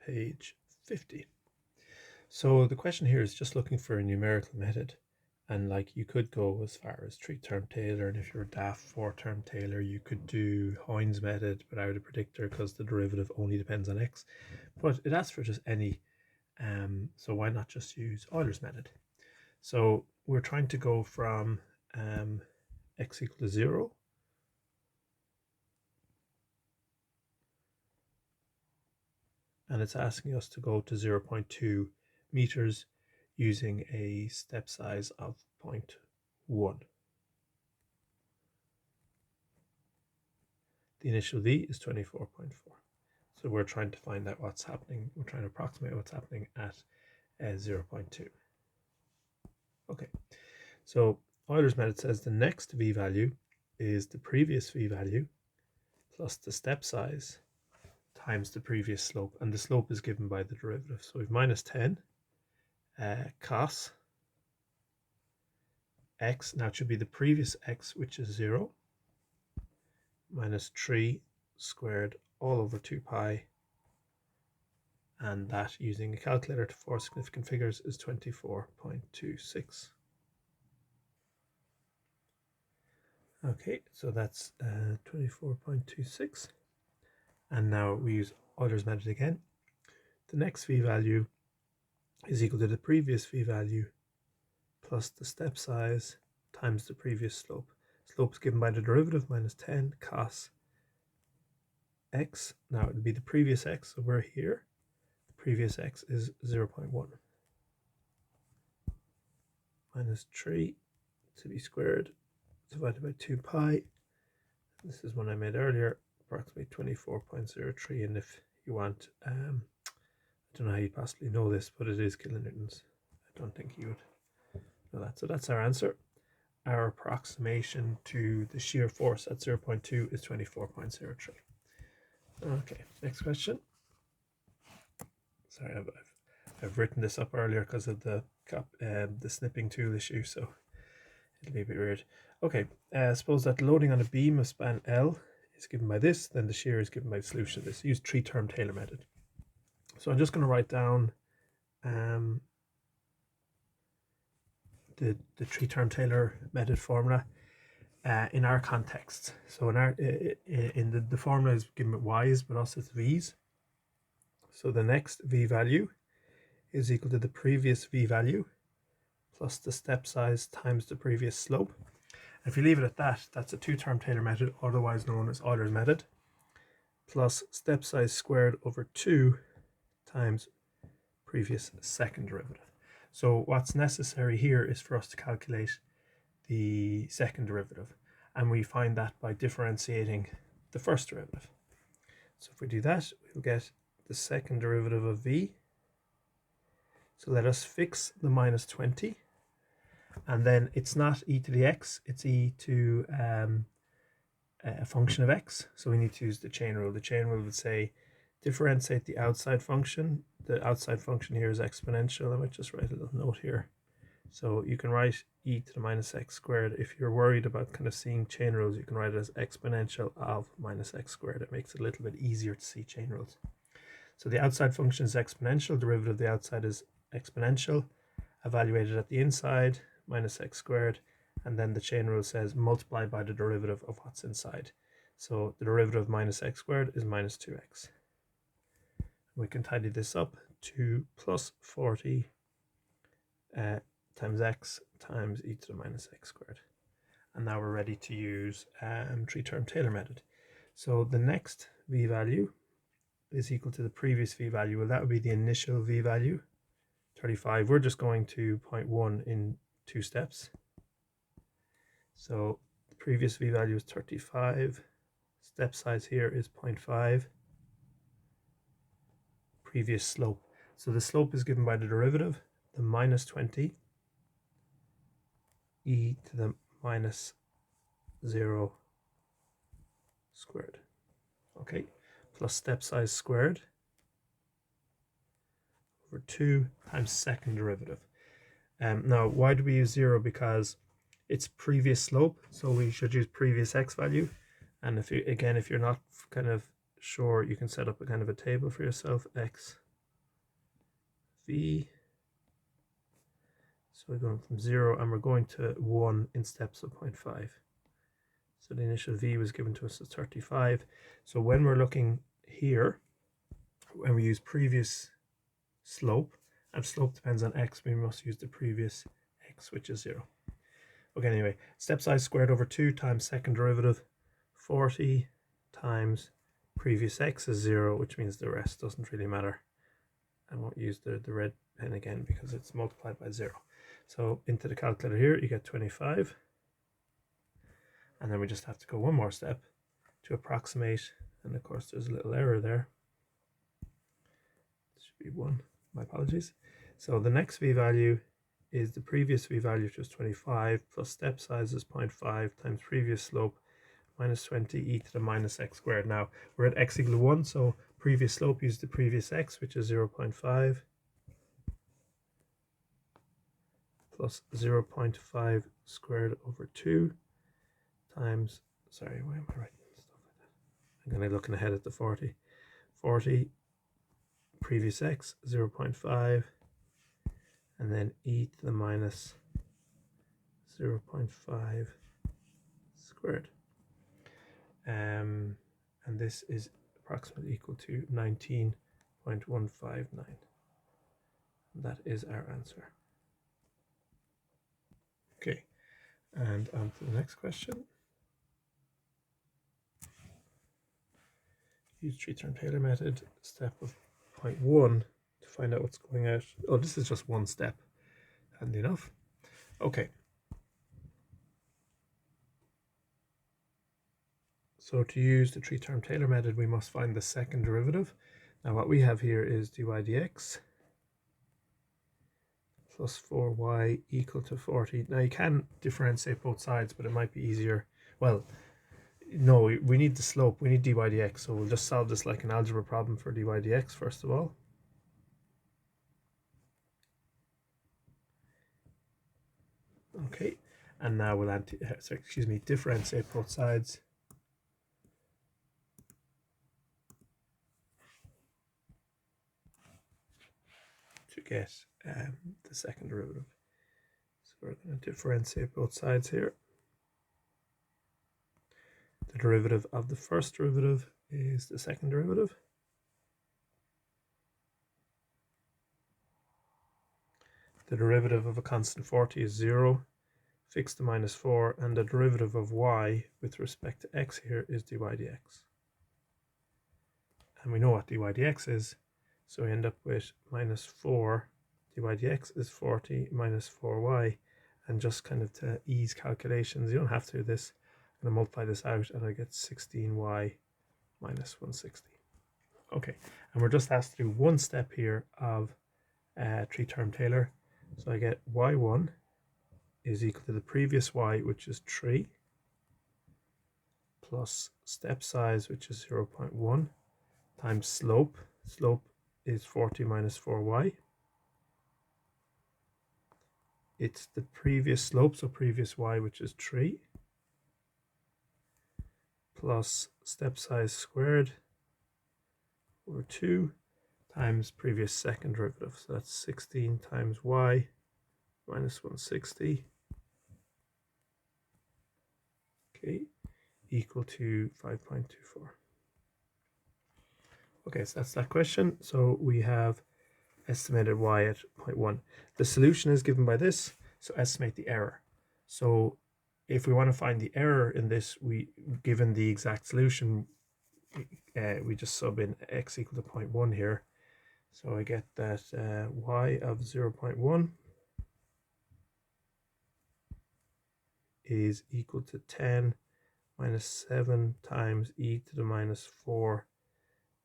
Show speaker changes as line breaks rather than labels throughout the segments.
page 50. So the question here is just looking for a numerical method, and like you could go as far as 3-term Taylor, and if you're daft 4-term Taylor, you could do Hoynes method without a predictor because the derivative only depends on x, but it asks for just any, so why not just use Euler's method? So we're trying to go from x equal to 0 and it's asking us to go to 0.2 meters using a step size of 0.1. The initial v is 24.4. So we're trying to find out what's happening. We're trying to approximate what's happening at 0.2. Okay, so Euler's method says the next v value is the previous v value plus the step size times the previous slope, and the slope is given by the derivative. So we've minus 10 cos x, now it should be the previous x, which is 0, minus 3 squared all over 2 pi, and that, using a calculator to 4 significant figures, is 24.26. Okay, so that's 24.26, and now we use Euler's method again. The next v value is equal to the previous v value plus the step size times the previous slope. Slope is given by the derivative, minus 10 cos x. Now it would be the previous x, so we're here. The previous x is 0.1. Minus 3 to be squared divided by 2 pi. This is one I made earlier, approximately 24.03. And if you want, I don't know how you possibly know this, but it is kilonewtons. I don't think you would know that. So that's our answer. Our approximation to the shear force at 0.2 is 24.03. Okay, next question. Sorry, I've written this up earlier because of the snipping tool issue, so it'll be a bit weird. Okay, suppose that loading on a beam of span L is given by this, then the shear is given by the solution of this. Use 3-term Taylor method. So I'm just going to write down the 3-term Taylor method formula in our context. So in the formula is given with y's, but also with v's. So the next v value is equal to the previous v value plus the step size times the previous slope. And if you leave it at that, that's a 2-term Taylor method, otherwise known as Euler's method, plus step size squared over 2 times previous second derivative. So what's necessary here is for us to calculate the second derivative, and we find that by differentiating the first derivative. So if we do that, we'll get the second derivative of v. So let us fix the minus 20, and then it's not e to the x, it's e to a function of x. So we need to use the chain rule. The chain rule would say differentiate the outside function. The outside function here is exponential. I might just write a little note here. So you can write e to the minus x squared. If you're worried about kind of seeing chain rules, you can write it as exponential of minus x squared. It makes it a little bit easier to see chain rules. So the outside function is exponential. Derivative of the outside is exponential. Evaluated at the inside, minus x squared. And then the chain rule says multiply by the derivative of what's inside. So the derivative of minus x squared is minus 2x. We can tidy this up to plus 40 times x times e to the minus x squared. And now we're ready to use 3-term Taylor method. So the next v value is equal to the previous v value. Well, that would be the initial v value, 35. We're just going to 0.1 in 2 steps. So the previous v value is 35. Step size here is 0.5. Previous slope. So the slope is given by the derivative, the minus 20 e to the minus 0 squared. Okay, plus step size squared over 2 times second derivative. Now, why do we use 0? Because it's previous slope, so we should use previous x value. And if you're not kind of sure, you can set up a kind of a table for yourself. X v. So we're going from 0 and we're going to 1 in steps of 0.5. So the initial v was given to us as 35. So when we're looking here, when we use previous slope, and slope depends on x, we must use the previous x, which is 0. Okay, anyway, step size squared over 2 times second derivative, 40 times previous x is 0, which means the rest doesn't really matter. I won't use the red pen again because it's multiplied by 0. So into the calculator here, you get 25. And then we just have to go one more step to approximate. And of course, there's a little error there. It should be 1. My apologies. So the next v value is the previous v value, which was 25, plus step size is 0.5 times previous slope minus 20 e to the minus x squared. Now we're at x equal to 1, so previous slope use the previous x, which is 0.5 plus 0.5 squared over 2 times, sorry, why am I writing stuff like that? I'm going to looking ahead at the 40. 40 previous x, 0.5, and then e to the minus 0.5 squared. And this is approximately equal to 19.159. That is our answer. Okay, and on to the next question. Use three-term Taylor method, step of 0.1 to find out what's going out. Oh, this is just one step. Handy enough. Okay. So to use the three-term Taylor method, we must find the second derivative. Now what we have here is dy dx plus 4y equal to 40. Now you can differentiate both sides, but it might be easier. Well, no, we need the slope. We need dy dx, so we'll just solve this like an algebra problem for dy dx first of all. Okay, and now we'll differentiate both sides. To get the second derivative. So we're going to differentiate both sides here. The derivative of the first derivative is the second derivative. The derivative of a constant 40 is 0, fixed to minus 4, and the derivative of y with respect to x here is dy dx. And we know what dy dx is, so we end up with minus 4. Dy dx is 40 minus 4y, and just kind of to ease calculations, you don't have to do this, I'm going to multiply this out and I get 16y minus 160. Okay, and we're just asked to do one step here of three-term Taylor. So I get y1 is equal to the previous y, which is 3, plus step size, which is 0.1, times slope. Slope is 40 minus 4y. It's the previous slope, so previous y, which is 3, plus step size squared over 2 times previous second derivative. So that's 16 times y minus 160. Okay, equal to 5.24. Okay, so that's that question. So we have estimated y at 0.1. The solution is given by this, so estimate the error. So if we want to find the error in this, given the exact solution, we just sub in x equal to 0.1 here. So I get that y of 0.1 is equal to 10 minus 7 times e to the minus 4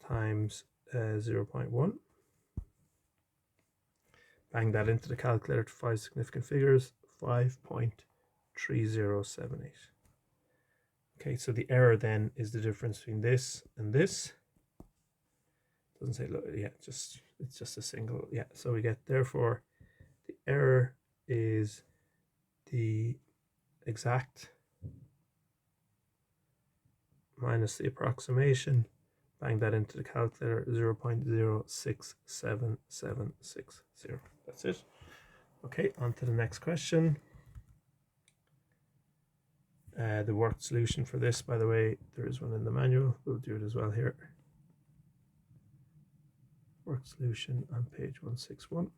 times 0.1. Bang that into the calculator to 5 significant figures, 5.3078. Okay, so the error then is the difference between this and this. Doesn't say, yeah, it's just a single, yeah. So we get, therefore, the error is the exact minus the approximation bang that into the calculator, 0.067760. That's it. Okay, on to the next question. The worked solution for this, by the way, there is one in the manual. We'll do it as well here. Worked solution on page 161.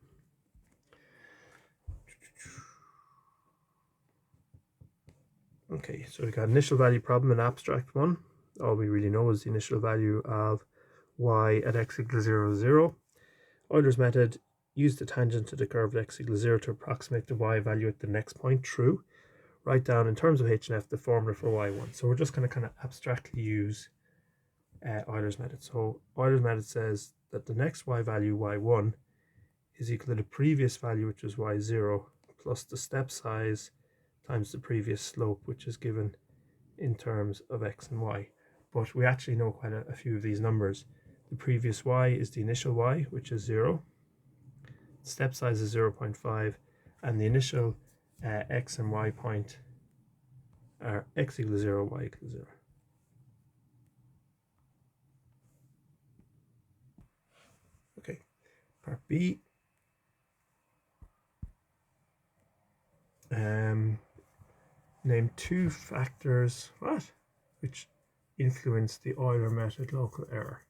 Okay, so we got initial value problem, an abstract one. All we really know is the initial value of y at x equals 0, 0. Euler's method, use the tangent to the curve at x equals 0 to approximate the y value at the next point. True. Write down in terms of h and f the formula for y1. So we're just going to kind of abstractly use Euler's method. So Euler's method says that the next y value, y1, is equal to the previous value, which is y0, plus the step size times the previous slope, which is given in terms of x and y. But we actually know quite a few of these numbers. The previous y is the initial y, which is 0. Step size is 0.5, and the initial x and y point are x equals 0, y equals 0. Okay, part B. Name two factors which influence the Euler method local error.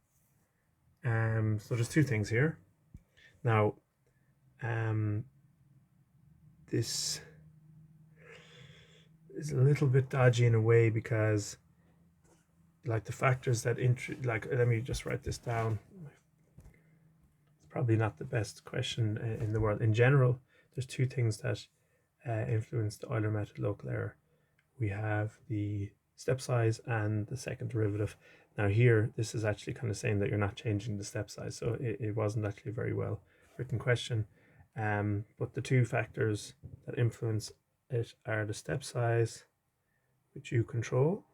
So there's two things here. Now, this is a little bit dodgy in a way because, like, the factors that let me just write this down. It's probably not the best question in the world. In general, there's two things that influence the Euler method local error. We have the step size and the second derivative. Now here, this is actually kind of saying that you're not changing the step size, so it wasn't actually a very well written question. But the two factors that influence it are the step size, which you control,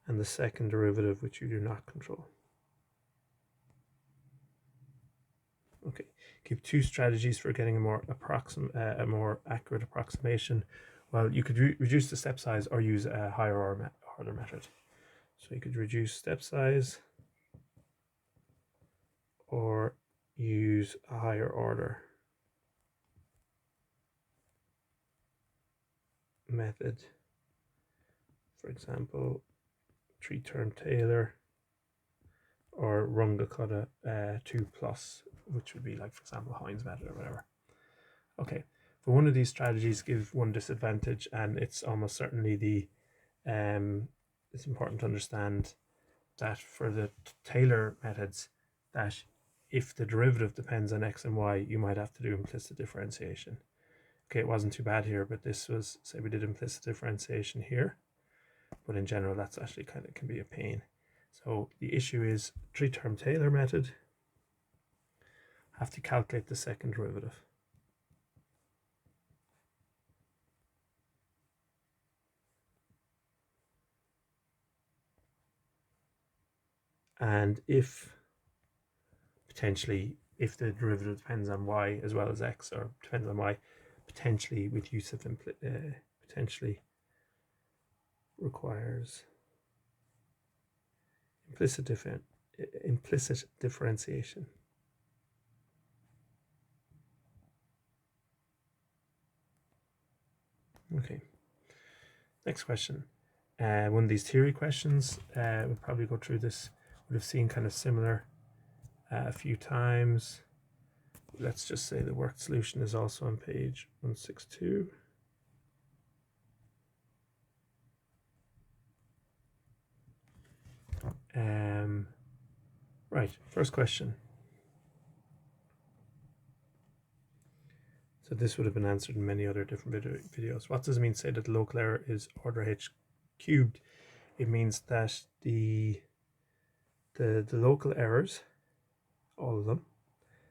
and the second derivative, which you do not control. Okay, keep two strategies for getting a more accurate approximation. Well, you could reduce the step size or use a higher order method. So you could reduce step size or use a higher order method. For example, three-term Taylor or Runge-Kutta 2+, which would be like, for example, Heinz method or whatever. Okay, for one of these strategies give one disadvantage, and it's almost certainly the it's important to understand that for the Taylor methods, that if the derivative depends on x and y, you might have to do implicit differentiation. Okay, it wasn't too bad here, but this was, say we did implicit differentiation here, but in general that's actually kind of can be a pain. So the issue is three-term Taylor method, have to calculate the second derivative. And if the derivative depends on y as well as x, or depends on y, potentially with use of potentially requires implicit differentiation. Okay, next question. One of these theory questions, we'll probably go through this, would have seen kind of similar a few times. Let's just say the worked solution is also on page 162. Right, first question. So this would have been answered in many other different videos. What does it mean to say that the local error is order h cubed? It means that the local errors, all of them,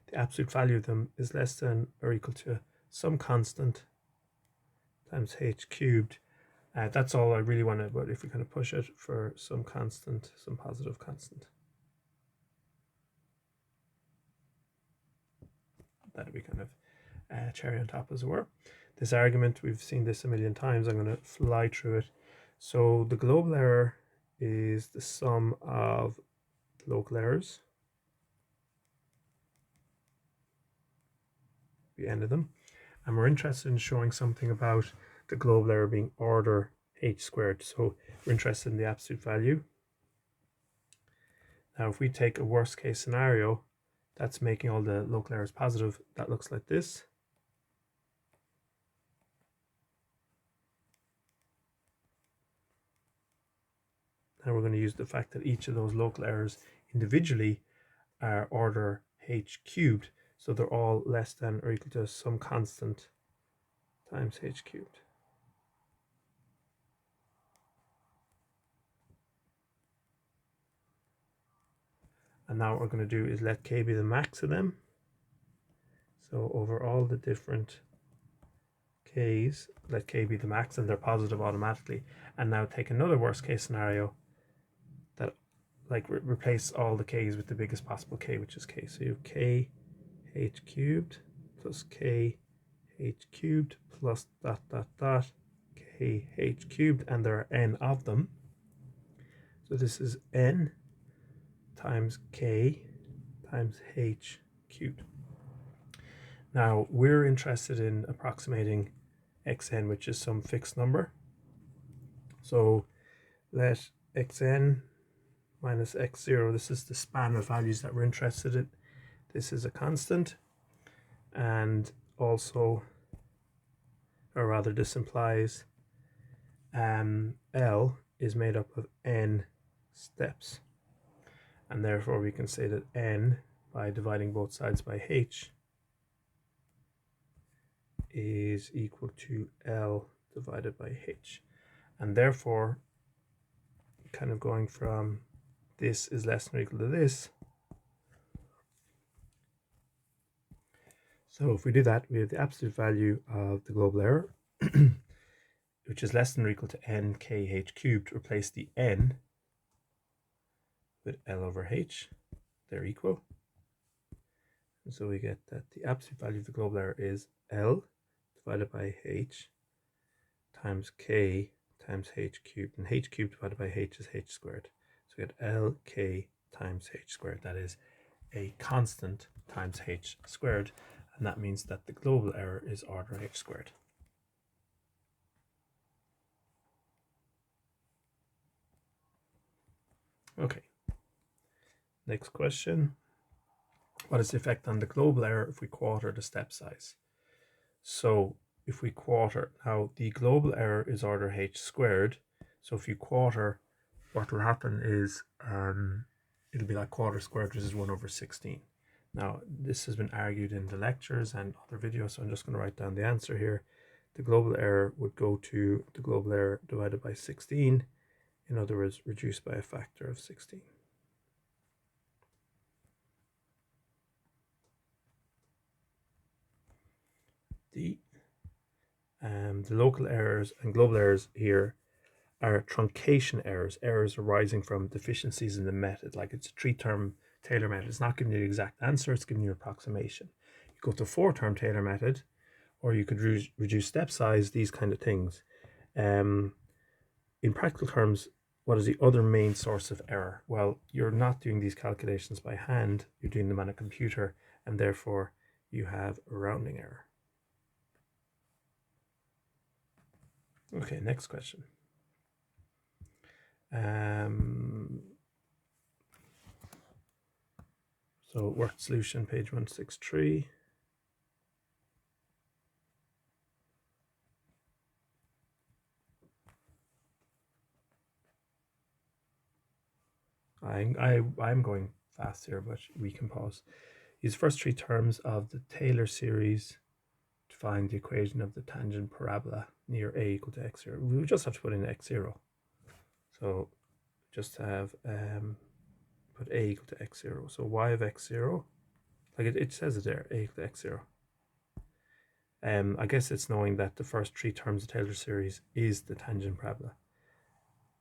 the absolute value of them is less than or equal to some constant times h cubed. That's all I really want to, but if we kind of push it for some constant, some positive constant, that'd be kind of cherry on top, as it were. This argument, we've seen this a million times. I'm going to fly through it. So the global error is the sum of local errors, the n of them, and we're interested in showing something about the global error being order h squared. So we're interested in the absolute value. Now if we take a worst case scenario that's making all the local errors positive, that looks like this. Now we're going to use the fact that each of those local errors individually are order h cubed, so they're all less than or equal to some constant times h cubed. And now what we're going to do is let k be the max of them. So over all the different k's, let k be the max, and they're positive automatically. And now take another worst case scenario that like replace all the k's with the biggest possible k, which is k. So you have k h cubed plus k h cubed plus dot dot dot k h cubed, and there are n of them. So this is n times k times h cubed. Now we're interested in approximating xn, which is some fixed number. So let xn minus x0, this is the span of values that we're interested in. This is a constant, and also, or rather this implies L is made up of n steps, and therefore we can say that n, by dividing both sides by h, is equal to L divided by h. And therefore, kind of going from this is less than or equal to this. So if we do that, we have the absolute value of the global error, which is less than or equal to n k h cubed. Replace the n with L over h. They're equal. And so we get that the absolute value of the global error is L divided by h times k times h cubed, and h cubed divided by h is h squared. So we get L k times h squared. That is a constant times h squared, and that means that the global error is order h squared. Okay, next question. What is the effect on the global error if we quarter the step size? So if we quarter, now the global error is order h squared, so if you quarter, what will happen is it'll be like quarter squared, which is 1 over 16. Now this has been argued in the lectures and other videos, so I'm just going to write down the answer here. The global error would go to the global error divided by 16, in other words, reduced by a factor of 16. D. The local errors and global errors here are truncation errors, errors arising from deficiencies in the method. Like it's a 3-term Taylor method. It's not giving you the exact answer, it's giving you an approximation. You go to 4-term Taylor method, or you could reduce step size, these kind of things. In practical terms, what is the other main source of error? Well, you're not doing these calculations by hand, you're doing them on a computer, and therefore you have a rounding error. Okay, next question. So worked solution, page 163. I'm going fast here, but we can pause. Use first 3 terms of the Taylor series to find the equation of the tangent parabola near a equal to x0. We just have to put in x0. So just have put a equal to x0. So y of x0, like it says it there, a equal to x0. I guess it's knowing that the first 3 terms of Taylor series is the tangent parabola.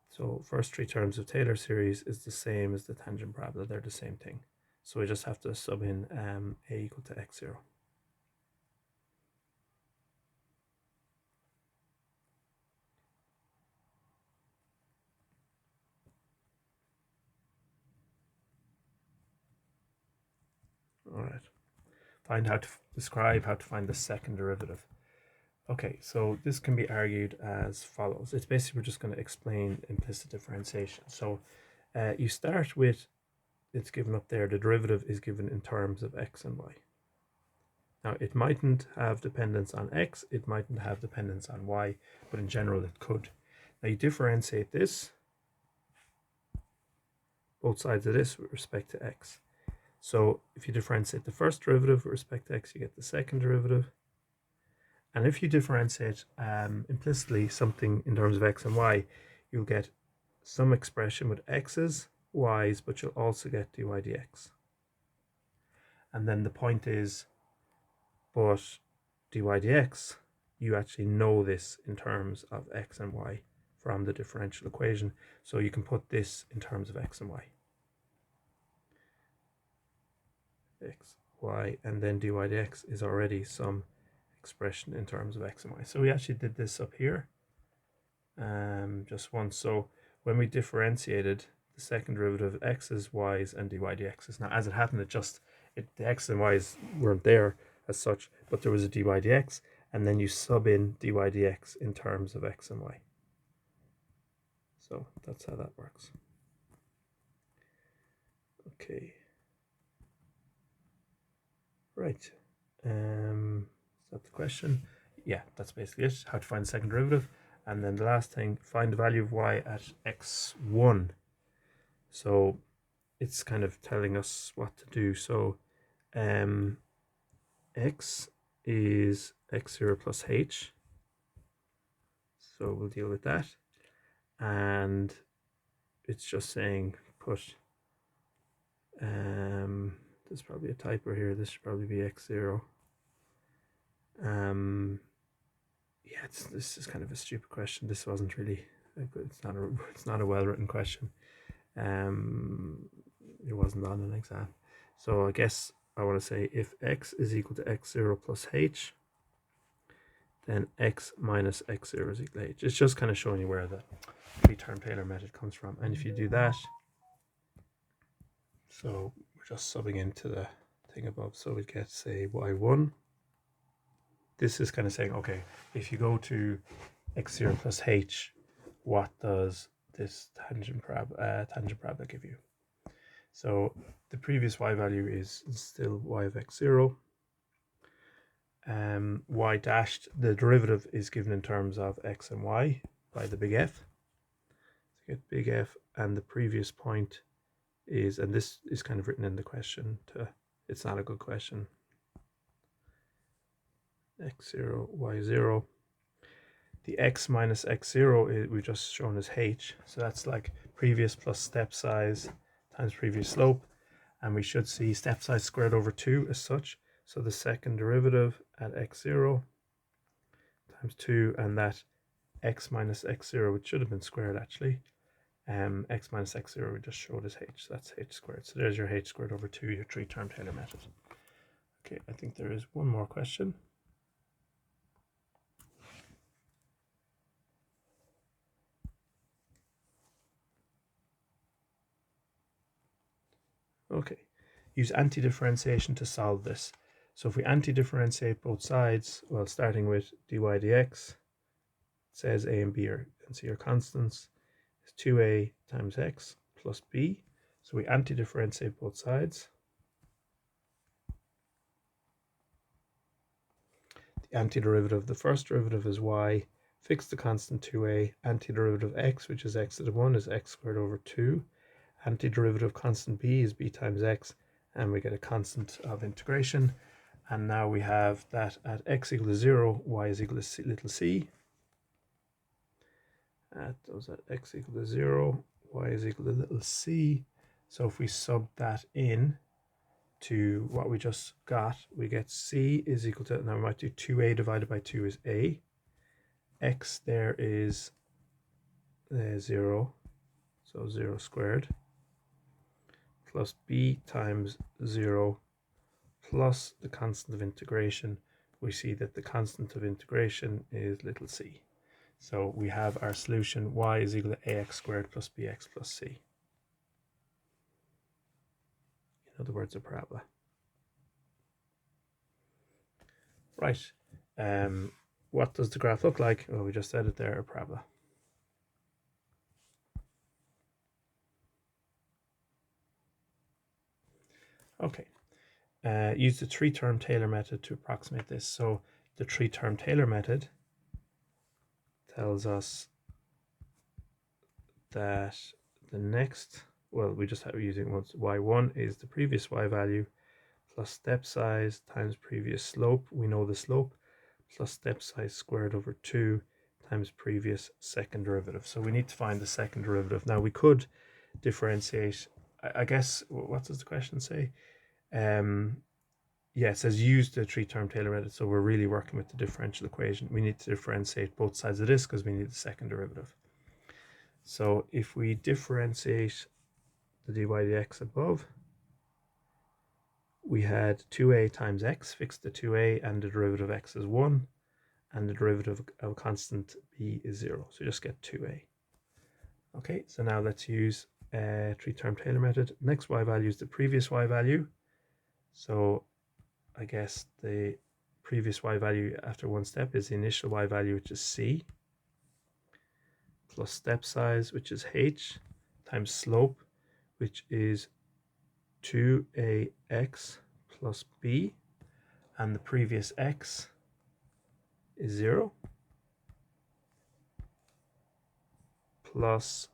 So first 3 terms of Taylor series is the same as the tangent parabola. They're the same thing. So we just have to sub in a equal to x0. describe how to find the second derivative. Okay, so this can be argued as follows. It's basically, we're just going to explain implicit differentiation. So you start with, it's given up there, the derivative is given in terms of x and y. Now, it mightn't have dependence on x, it mightn't have dependence on y, but in general it could. Now you differentiate this, both sides of this with respect to x. So if you differentiate the first derivative with respect to x, you get the second derivative. And if you differentiate implicitly something in terms of x and y, you'll get some expression with x's, y's, but you'll also get dy dx. And then the point is, but dy dx, you actually know this in terms of x and y from the differential equation. So you can put this in terms of x and y. X, y, and then dy dx is already some expression in terms of x and y. So we actually did this up here just once. So when we differentiated the second derivative of x's, y's, and dy dx's, now as it happened, the x and y's weren't there as such, but there was a dy dx, and then you sub in dy dx in terms of x and y. So that's how that works. Okay. Right. Is that the question? Yeah, that's basically it. How to find the second derivative. And then the last thing, find the value of y at x1. So it's kind of telling us what to do. So x is x0 plus h. So we'll deal with that. And it's just saying put, there's probably a typo here. This should probably be x0. Yeah, this is kind of a stupid question. This wasn't really it's not a well-written question. It wasn't on an exam. So I guess I want to say if x is equal to x0 plus h, then x minus x0 is equal to h. It's just kind of showing you where the three-term Taylor method comes from. And if you do that, so we're just subbing into the thing above, so we get, say, y1. This is kind of saying, okay, if you go to x0 plus h, what does this tangent parabola give you? So the previous y value is still y of x0. Y dashed, the derivative is given in terms of x and y by the big F. So you get big F, and the previous point is, and this is kind of written in the question, it's not a good question, x0, y0. The x minus x0 we've just shown as h, so that's like previous plus step size times previous slope, and we should see step size squared over 2 as such. So the second derivative at x0 times 2, and that x minus x0, which should have been squared actually, x minus x0 we just showed as h, so that's h squared. So there's your h squared over 2, your three-term Taylor method. Okay, I think there is one more question. Okay, use anti-differentiation to solve this. So if we anti-differentiate both sides, well, starting with dy dx, it says a and b are constants, is 2a times x plus b. So we anti-differentiate both sides. The antiderivative of the first derivative is y, fix the constant 2a, antiderivative x, which is x to the 1, is x squared over 2. Antiderivative constant b is b times x, and we get a constant of integration. And now we have that at x equal to 0, y is equal to little c. At those at x equal to 0, y is equal to little c. So if we sub that in to what we just got, we get c is equal to, now we might do 2a divided by 2 is a. X there is 0, so 0 squared, plus b times 0 plus the constant of integration. We see that the constant of integration is little c. So we have our solution, y is equal to ax squared plus bx plus c. In other words, a parabola. Right. What does the graph look like? Well, we just said it there, a parabola. Okay. Use the three-term Taylor method to approximate this. So the three-term Taylor method tells us that the next, well, we just have using once y1 is the previous y value plus step size times previous slope. We know the slope plus step size squared over 2 times previous second derivative. So we need to find the second derivative. Now we could differentiate, I guess, what does the question say? Yeah, it says use the three-term Taylor method. So we're really working with the differential equation. We need to differentiate both sides of this because we need the second derivative. So if we differentiate the dy dx above, we had 2a times x, fix the 2a, and the derivative of x is 1, and the derivative of constant b is 0. So just get 2a. Okay, so now let's use three-term Taylor method. Next y value is the previous y value. So I guess the previous y value after one step is the initial y value, which is c, plus step size, which is h, times slope, which is 2ax plus b, and the previous x is 0, plus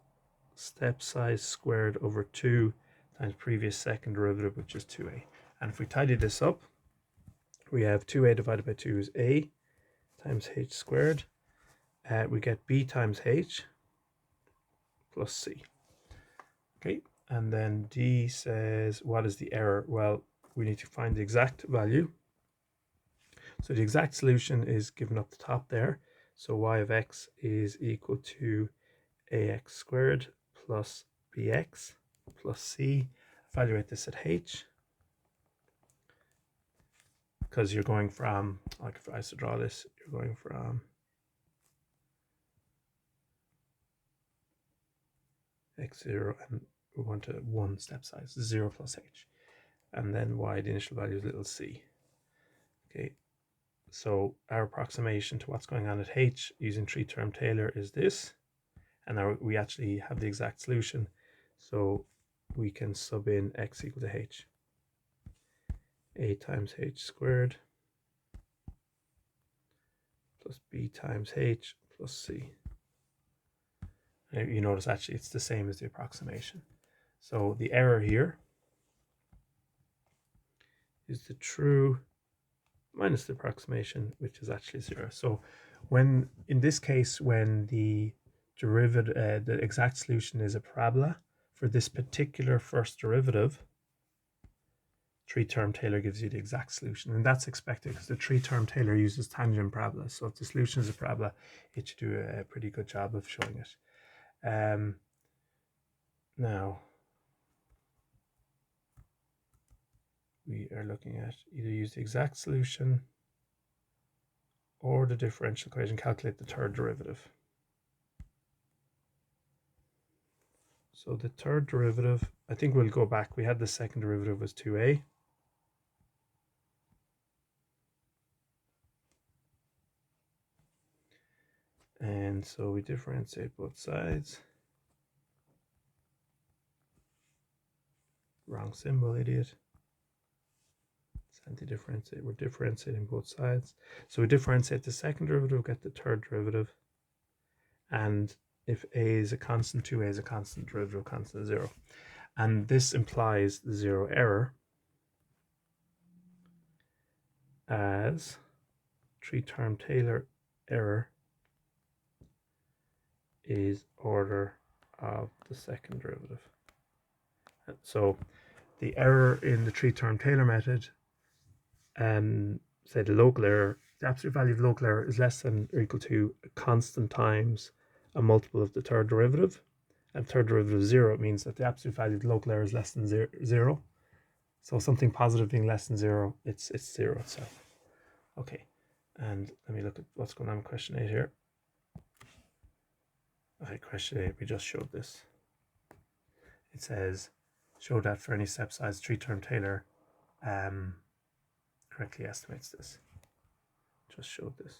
step size squared over 2 times previous second derivative, which is 2a. And if we tidy this up, we have 2a divided by 2 is a times h squared. We get b times h plus c. Okay, and then D says, what is the error? Well, we need to find the exact value. So the exact solution is given up the top there. So y of x is equal to ax squared plus bx plus c. Evaluate this at h. Because you're going from, like if I was to draw this, you're going from x0, and we want a 1 step size, 0 plus h. And then y, the initial value is little c. Okay, so our approximation to what's going on at h using three-term Taylor is this. And now we actually have the exact solution. So we can sub in x equal to h. A times h squared plus b times h plus c. And you notice actually it's the same as the approximation. So the error here is the true minus the approximation, which is actually 0. So when, in this case, when the derivative, the exact solution is a parabola for this particular first derivative, three-term Taylor gives you the exact solution, and that's expected because the three-term Taylor uses tangent parabolas. So if the solution is a parabola, it should do a pretty good job of showing it. Now we are looking at either use the exact solution or the differential equation, calculate the third derivative. So the third derivative, I think we'll go back. We had the second derivative was 2a. And so we differentiate both sides. Wrong symbol, idiot. It's anti-differentiate. We're differentiating both sides. So we differentiate the second derivative, get the third derivative. And if a is a constant, 2a is a constant, derivative of constant 0. And this implies the 0 error as three-term Taylor error is order of the second derivative. So the error in the three-term Taylor method, say the local error, the absolute value of the local error is less than or equal to a constant times a multiple of the third derivative. And third derivative of 0, it means that the absolute value of the local error is less than 0. So something positive being less than 0, it's 0 itself. Okay, and let me look at what's going on with question 8 here. Okay, question 8, we just showed this. It says, show that for any step size three-term Taylor correctly estimates this. just showed this.